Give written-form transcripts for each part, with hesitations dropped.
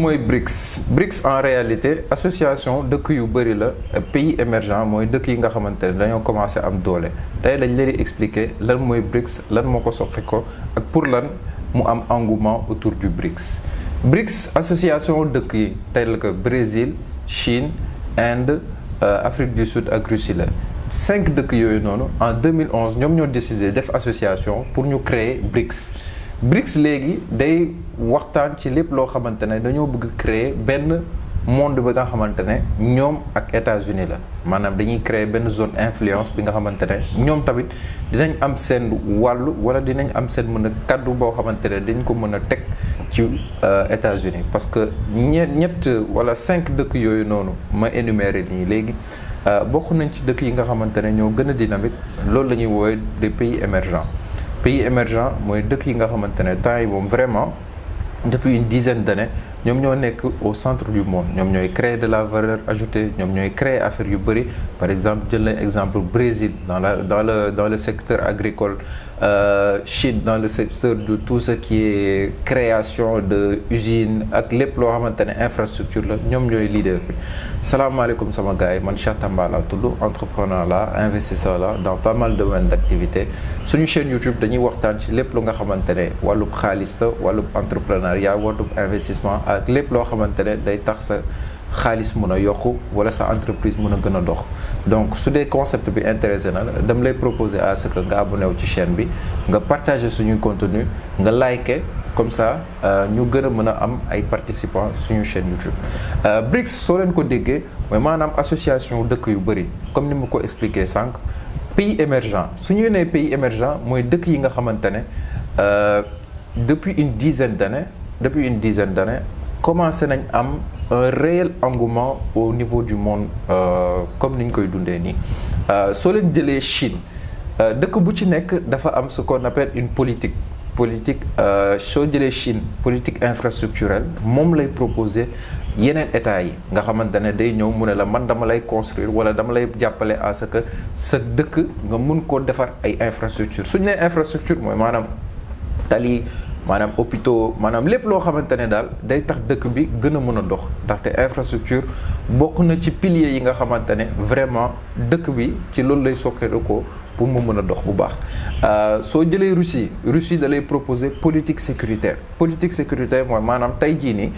mooy BRICS en réalité association dëkk yu bëri la pays émergents mooy dëkk yi nga xamante ne dañoo commencé am doole tey dañ leen di expliquer lan mooy BRICS lan moo ko soqi ko ak pour lan mu am engouement autour du BRICS association dëkk yi tey la ko Brésil Chine Inde Afrique du Sud ak Russie la 5 dëkk yooyu noonu en 2011 ñoom ñoo décidé def association pour ñu créer BRICS léegi day waxtaan ci lépp loo xamante ne dañoo bëgg créer benn monde bi nga xamante ne ñoom ak États-Unis la maanaam dañuy créer benn zone influence bi nga xamante ne ñoom tamit dinañ am seen wàllu wala dinañ am seen mën a kaddu boo xamante ne dañ ko mën a teg ci États-Unis parce que ñett wala 5 dëkk yooyu noonu ma énuméré nii léegi bokk nañ ci dëkk yi nga xamante ne ñoo gën a dynamique loolu la ñuy woowee des pays émergents mooy dëkk yi nga xamante ne temps yi moom vraiment depuis une dizaine d'années ñoom ñoo nekk au centre du monde ñoom ñooy créer de la valeur ajoutée ñoom ñooy créer affaire yu bëri par exemple jël nañ exemple Brésil dans le secteur agricole Chine dans le secteur de tout ce qui est création de usines ak lépp loo xamante ne infrastructure la ñoom ñooy leader bi. salaamaaleykum sama gars yi man Cheikh Tamba laa tudd entrepreneur la investisseur la dans pas mal de domaines d'activité suñu chaîne YouTube dañuy waxtaan ci lépp lu nga xamante ne wàllub xaalis la wàllub entrepreneuriat wàllub investissement ak lépp loo xamante ne day tax sa xaalis mën a yokku wala sa entreprise mën a gën a dox donc su dee concept bi intéressé na dama lay proposer à ce que nga abonné wu ci chaîne bi nga partager suñuy contenu nga liker comme ça ñu gën a mën a am ay participants suñu chaîne YouTube. BRICS soo leen ko déggee mooy maanaam association dëkk yu bëri comme ni ma ko expliqué sànq pays émergent su ñu nee pays émergent mooy dëkk yi nga xamante ne depuis une dizaine d'années commencé nañ am un réel engouement au niveau du monde comme ni ñu koy dundee nii soo leen jëlee Chine dëkk bu ci nekk dafa am ce qu'on appelle une politique soo jëlee Chine politique infrastructurelle moom lay proposer yeneen état yi nga xamante ne day ñëw mu ne la man dama lay construire wala dama lay jàppale à ce que sa dëkk nga mun koo defar ay infrastructure suñu nee infrastructure mooy maanaam tali maanaam hôpitaux maanaam lépp loo xamante ne daal day tax dëkk bi gën a mën a dox ndaxte infrastructure bokk na ci piliers yi nga xamante ne vraiment dëkk bi ci loolu lay sokkeekoo pour mu mën a dox bu baax soo jëlee Russie da lay proposer politique sécuritaire mooy maanaam tey jii nii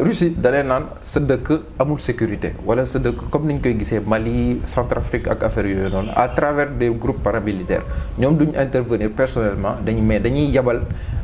Russie da lay naan sa dëkk amul sécurité wala sa dëkk comme ni ñu koy gisee Mali Centrafrique ak affaire yooyu noonu à travers des groupes paramilitaires ñoom duñu intervenir personnellement dañuy yabal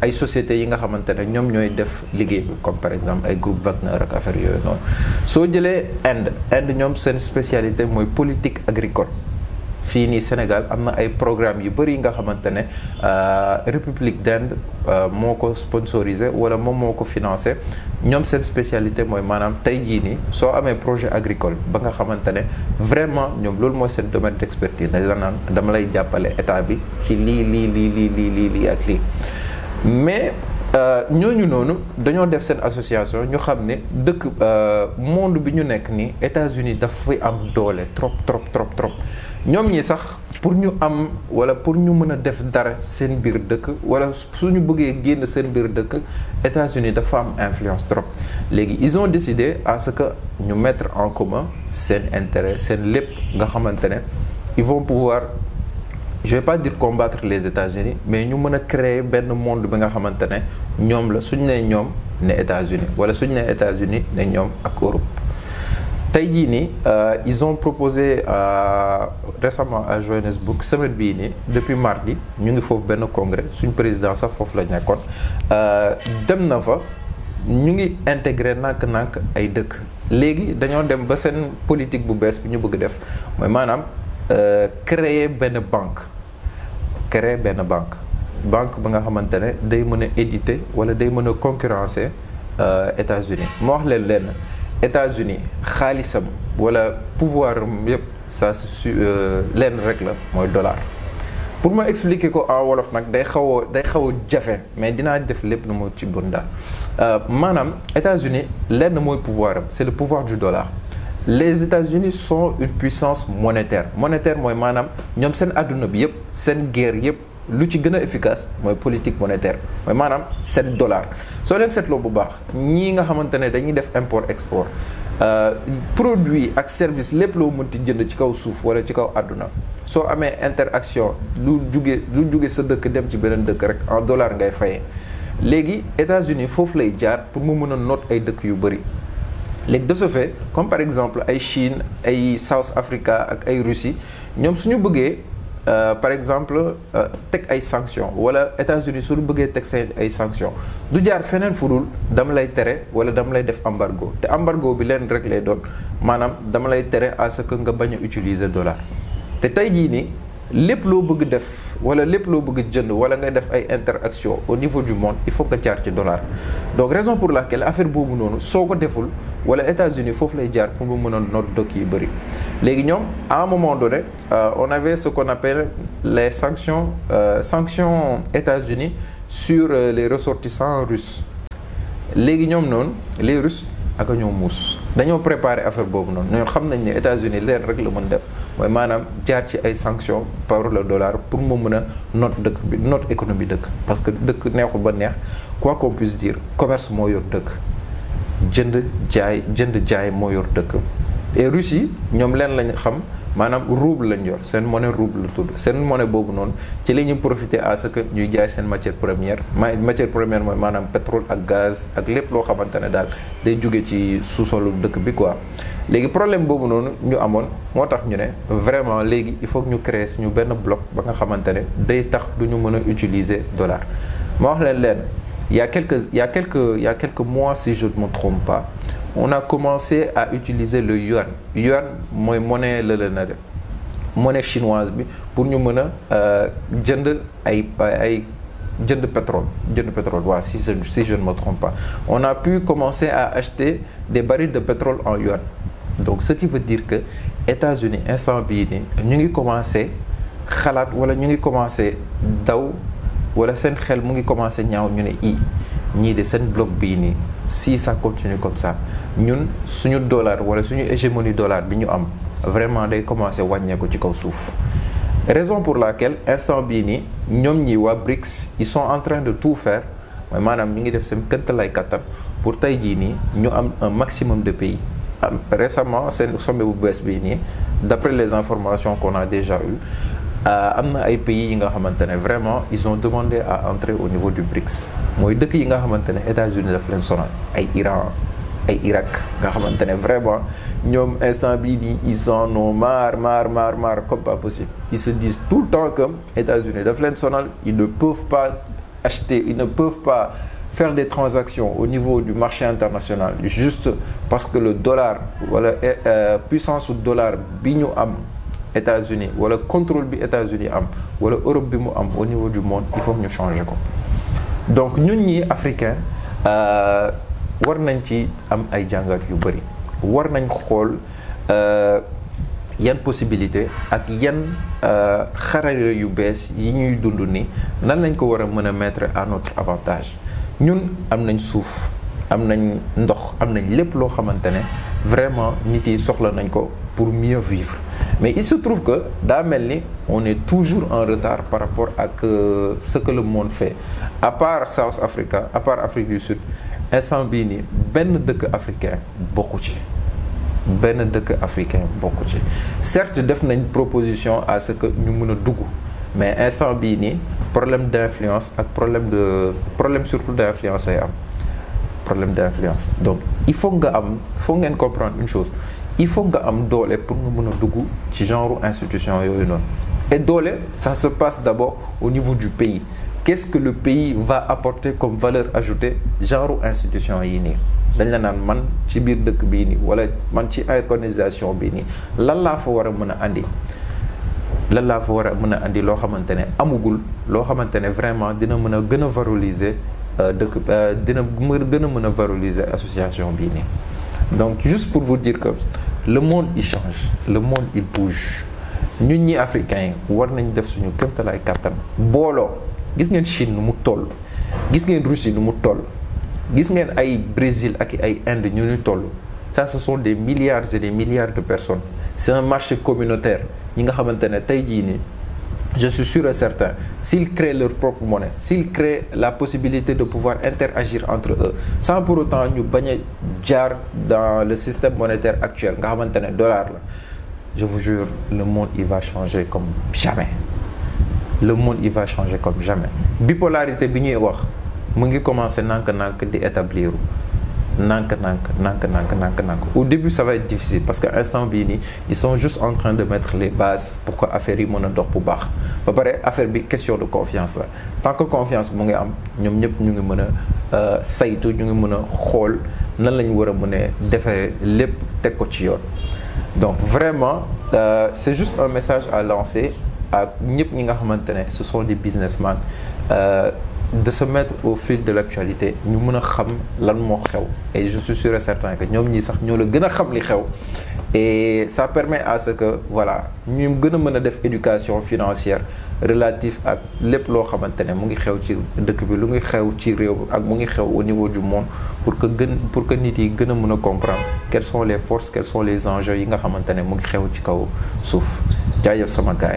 ay sociétés yi nga xamante ne ñoom ñooy def liggéey bi comme par exemple ay groupe Wagner ak affaire yooyu noonu soo jëlee Inde ñoom seen spécialité mooy politique agricole fii nii Sénégal am na ay programmes yu bëri yi nga xamante ne République d'Inde moo ko sponsorisé wala moom moo ko financé ñoom seen spécialité mooy maanaam tey jii nii soo amee projet agricole ba nga xamante ne vraiment ñoom loolu mooy seen domaine d'expertise naan dama lay jàppale état bi ci lii ak lii mais ñooñu noonu dañoo def seen association ñu xam ne dëkk monde bi ñu nekk nii États-Unis dafay am doole trop ñoom ñi sax pour ñu am wala pour ñu mën a def dara seen biir dëkk wala suñu bëggee génn seen biir dëkk États-Unis dafa am influence trop léegi ils ont décidé à ce que ñu mettre en commun seen intérêt seen lépp nga xamante ne ils vont pouvoir je vais pas dire combattre les États-Unis mais ñu mën a créer benn monde bi nga xamante ne ñoom la suñu nee ñoom ne États-Unis wala suñu nee États-Unis ne ñoom ak Europe tey jii nii ils ont proposé récemment à Johannesburg semaine bii nii depuis mardi ñu ngi foofu benn congrès suñu président sax foofu la nekkoon dem na fa ñu ngi intégré nànk ay dëkk léegi dañoo dem ba seen politique bu bees bi ñu bëgg def mooy maanaam créer benn banque ba nga xamante ne day mën a éditer wala day mën a concurrencer États-Unis moo wax leen États-Unis xaalisam wala pouvoir am yëpp ça lenn rek la mooy dollar pour ma expliquer ko en wolof nag day xaw a jafe mais dinaa def lépp na moo ci bon daal maanaam États-Unis lenn mooy pouvoir am c'est le pouvoir du dollar les États-Unis sont une puissance monétaire mooy maanaam ñoom seen adduna bi yëpp seen guerre yëpp lu ci gën a efficace mooy politique monétaire mooy maanaam seen dollar soo leen seetloo bu baax ñii nga xamante ne dañuy def import export produit ak service lépp loo mënti jënd ci kaw suuf wala ci kaw àdduna soo amee interaction lu jóge sa dëkk dem ci beneen dëkk rek en dollar ngay fayee léegi États-Unis foofu lay jaar pour mu mën a noot ay dëkk yu bëri léegi de ce fait comme par exemple ay Chine ay South Africa ak ay Russie ñoom suñu bëggee par exemple teg ay sanctions wala États-Unis suñu bëggee teg ay sanctions du jaar feneen fu dul dama lay tere wala dama lay def embargo te embargo bi leen rek lay doon maanaam dama lay tere à ce que nga bañ a utiliser dollar te tey jii nii lépp loo bëgg def wala lépp loo bëgg jënd wala nga def ay interaction au niveau du monde il faut nga jaar ci dollar donc raison pour laquelle affaire boobu noonu soo ko deful wala États-Unis foofu lay jaar pour mu mën a noot dëkk yu bëri léegi ñoom à un moment donné on avait ce qu'on appelle les sanctions États-Unis sur les ressortissants russes léegi ñoom noonu les Russes ak ñoo muus dañoo préparer affaire boobu noonu ñoo xam nañ ne États-Unis leen rek la mën def mooy maanaam jaar ci ay sanctions par le dollar pour mu mën a noot dëkk bi noot économie dëkk parce que dëkk neexul ba neex quoi qu'on puisse dire commerce moo yor dëkk jënd jaay moo yor dëkk et Russie ñoom leen lañ xam maanaam rouble lañ yor seen monnaie rouble la tudd seen monnaie boobu noonu ci la ñuy profiter à ce que ñuy jaay seen matière première mooy maanaam pétrole ak gaz ak lépp loo xamante ne daal day jóge ci sous-solu dëkk bi quoi léegi problème boobu noonu ñu amoon moo tax ñu ne vraiment léegi il faut que ñu créer suñu benn bloc ba nga xamante ne day tax du ñu mën a utiliser dollar ma wax leen il y a quelques mois si je ne me trompe pas on a commencé à utiliser le yuan mooy monnaie monnaie chinoise bi pour ñu mën a jënd jënd pétrole waaw si je ne me trompe pas on a pu commencer à acheter des barils de pétrole en yuan donc ce qui veut dire que États-Unis instant bii nii ñu ngi commencer xalaat wala ñu ngi commencer daw wala seen xel mu ngi commencer ñaaw ñu ne ñii de seen bloc bii nii si ça continue comme ça ñun suñu dollar wala suñu hégémonie dollar bi ñu am vraiment day commencer wàññeeku ci kaw suuf raison pour laquelle instant bii nii ñoom ñi waa BRICS ils sont en train de tout faire mooy maanaam ñu ngi def seen këntalay kattan pour tey jii nii ñu am un maximum de pays récemment seen sommet bu bees bii nii d'après les informations qu'on a déjà eues am na ay pays yi nga xamante ne vraiment ils ont demandé à entrer au niveau du BRICS mooy dëkk yi nga xamante ne États-Unis daf leen sonal ay Iran ay Irak nga xamante ne vraiment ñoom instant bii nii ils en ont marre comme pas possible ils se disent tout le temps que États-Unis daf leen sonal ils ne peuvent pas acheter ils ne peuvent pas faire des transactions au niveau du marché international juste parce que le dollar wala puissance du dollar bi ñu am États-Unis wala contrôle bi États-Unis am wala Europe bi mu am au niveau du monde il faut que ñu changer ko donc ñun ñi africain war nañ ci am ay jàngat yu bëri war nañ xool yan possibilité ak yan xarala yu bees yi ñuy dund ni nan lañ ko war a mën a mettre à notre avantage ñun am nañ suuf am nañ ndox am nañ lépp loo xamante ne vraiment nit yi soxla nañ ko pour mieux vivre mais il se trouve que daa mel ni on est toujours en retard par rapport ak ce que le monde fait à part South Africa à part Afrique du Sud instant bii nii benn dëkk africain bokku ci certes def nañ proposition à ce que ñu mën a dugg mais instant bii nii problème d'influence ak problème surtout d'influence ay am problème d'influence donc il faut ngeen comprendre une chose il faut nga am doole pour nga mën a dugg ci genre institution yooyu noonu et doole ça se passe d'abord au niveau du pays qu'est-ce que le pays va apporter comme valeur ajoutée genre institution yi nii dañ la naan man ci biir dëkk bii nii wala man ci organisation bii nii lan laa fa war a mën a andi loo xamante ne amugul loo xamante ne vraiment dina mën a gën a valoriser dina gën a mën a valoriser association bii nii donc juste pour vous dire que le monde il change le monde il bouge ñun ñi africains yi war nañ def suñu kéemtalaay kàttan booloo gis ngeen Chine nu mu toll gis ngeen Russie nu mu toll gis ngeen ay Brésil ak ay Inde ñu ñu toll ça ce sont des milliards et des milliards de personnes c'est un marché communautaire ñi nga xamante ne tey jii nii je suis sûr et certain, s'ils créent leur propre monnaie, s'ils créent la possibilité de pouvoir interagir entre eux, sans pour autant ñu bañ a jaar dans le système monétaire actuel nga xamante ne dollar la, je vous jure, le monde il va changer comme jamais. Le monde il va changer comme jamais. Bipolarité bi ñuy wax mu ngi commencer nank-nank di établir. Nank. Au début ça va être difficile parce que instant bii nii ils sont juste en train de mettre les bases pour que affaire yi mën a dox bu baax ba pare affaire bi question de confiance la tant que confiance mu ngi am ñoom ñëpp ñu ngi mën a saytu ñu ngi mën a xool nan la ñu war a mën a defee lépp teg ko ci yoon. Donc vraiment c'est juste un message à lancer à ñëpp ñi nga xamante ne ce sont des businessmen de se mettre au fil de l'actualité ñu mën a xam lan moo xew et je suis sûr et certain que ñoom ñi sax ñoo la gën a xam li xew et ça permet à ce que voilà ñu gën a mën a def éducation financière relative ak lépp loo xamante ne mu ngi xew ci dëkk bi lu ngi xew ci réew ak mu ngi xew au niveau du monde pour que nit yi gën a mën a comprendre quelles sont les forces quels sont les enjeux yi nga xamante ne mu ngi xew ci kaw suuf jaajëf sama gaay